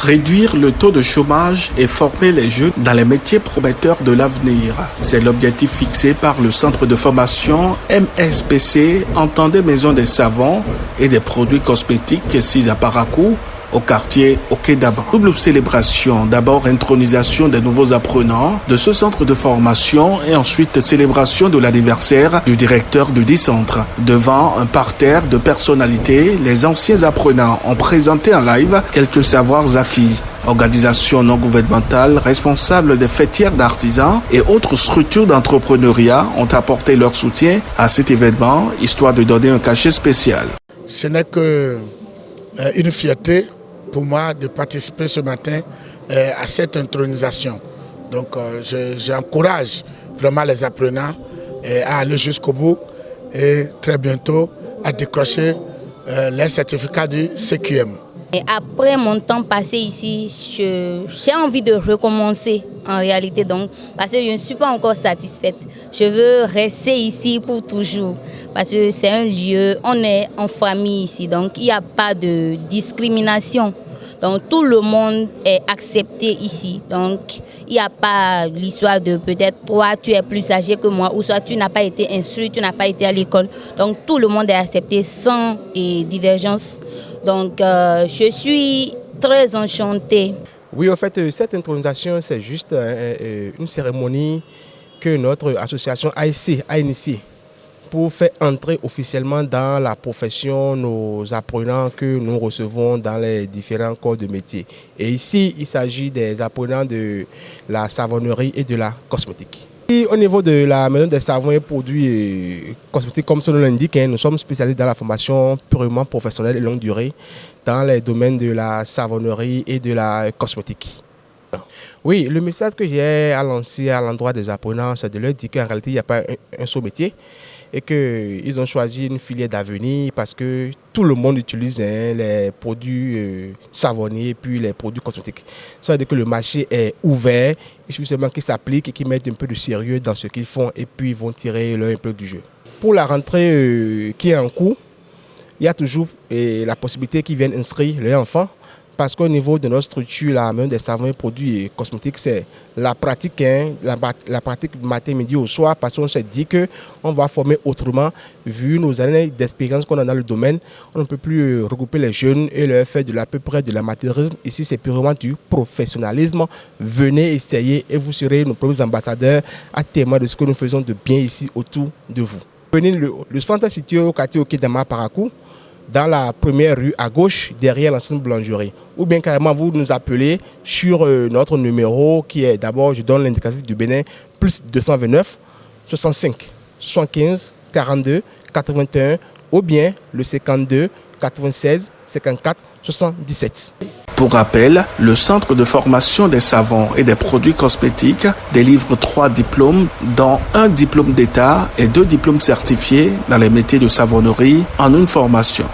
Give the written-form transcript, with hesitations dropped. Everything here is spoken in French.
Réduire le taux de chômage et former les jeunes dans les métiers prometteurs de l'avenir. C'est l'objectif fixé par le centre de formation MSPC Entendez Maison des Savons et des produits cosmétiques 6 à Parakou, au quartier Okedaba. Double célébration, d'abord intronisation des nouveaux apprenants de ce centre de formation et ensuite célébration de l'anniversaire du directeur du dit centre. Devant un parterre de personnalités, les anciens apprenants ont présenté en live quelques savoirs acquis. Organisations non gouvernementales, responsables des fêtières d'artisans et autres structures d'entrepreneuriat ont apporté leur soutien à cet événement, histoire de donner un cachet spécial. Ce n'est qu'une fierté pour moi de participer ce matin à cette intronisation. Donc j'encourage vraiment les apprenants à aller jusqu'au bout et très bientôt à décrocher les certificats du CQM. Et après mon temps passé ici, j'ai envie de recommencer en réalité, donc, parce que je ne suis pas encore satisfaite. Je veux rester ici pour toujours parce que c'est un lieu, on est en famille ici, donc il n'y a pas de discrimination. Donc tout le monde est accepté ici. Donc il n'y a pas l'histoire de peut-être toi tu es plus âgé que moi ou soit tu n'as pas été instruit, tu n'as pas été à l'école. Donc tout le monde est accepté sans divergence. Donc je suis très enchantée. Oui, en fait, cette intronisation, c'est juste une cérémonie que notre association ASC a initiée pour faire entrer officiellement dans la profession nos apprenants que nous recevons dans les différents corps de métier. Et ici, il s'agit des apprenants de la savonnerie et de la cosmétique. Et au niveau de la maison des savons et produits cosmétiques, comme son nom l'indique, nous sommes spécialisés dans la formation purement professionnelle et longue durée dans les domaines de la savonnerie et de la cosmétique. Oui, le message que j'ai à lancer à l'endroit des apprenants, c'est de leur dire qu'en réalité, il n'y a pas un seul métier et qu'ils ont choisi une filière d'avenir parce que tout le monde utilise les produits savonniers et puis les produits cosmétiques. Ça veut dire que le marché est ouvert, il suffit seulement qu'ils s'appliquent et qu'ils mettent un peu de sérieux dans ce qu'ils font et puis ils vont tirer leur épingle du jeu. Pour la rentrée qui est en cours, il y a toujours la possibilité qu'ils viennent inscrire leurs enfants. Parce qu'au niveau de notre structure, la maison des savons et produits cosmétiques, c'est la pratique, la pratique du matin, midi au soir, parce qu'on s'est dit qu'on va former autrement. Vu nos années d'expérience qu'on a dans le domaine, on ne peut plus regrouper les jeunes et leur faire de à peu près de l'amateurisme. Ici, c'est purement du professionnalisme. Venez essayer et vous serez nos premiers ambassadeurs à témoin de ce que nous faisons de bien ici autour de vous. Le centre est situé au quartier Okedaba Parakou, dans la première rue à gauche, derrière l'ancienne boulangerie. Ou bien carrément, vous nous appelez sur notre numéro qui est d'abord, je donne l'indicatif du Bénin, plus 229 65 75 42 81 ou bien le 52 96 54 77. Pour rappel, le centre de formation des savons et des produits cosmétiques délivre 3 diplômes, dont un diplôme d'État et 2 diplômes certifiés dans les métiers de savonnerie en une formation.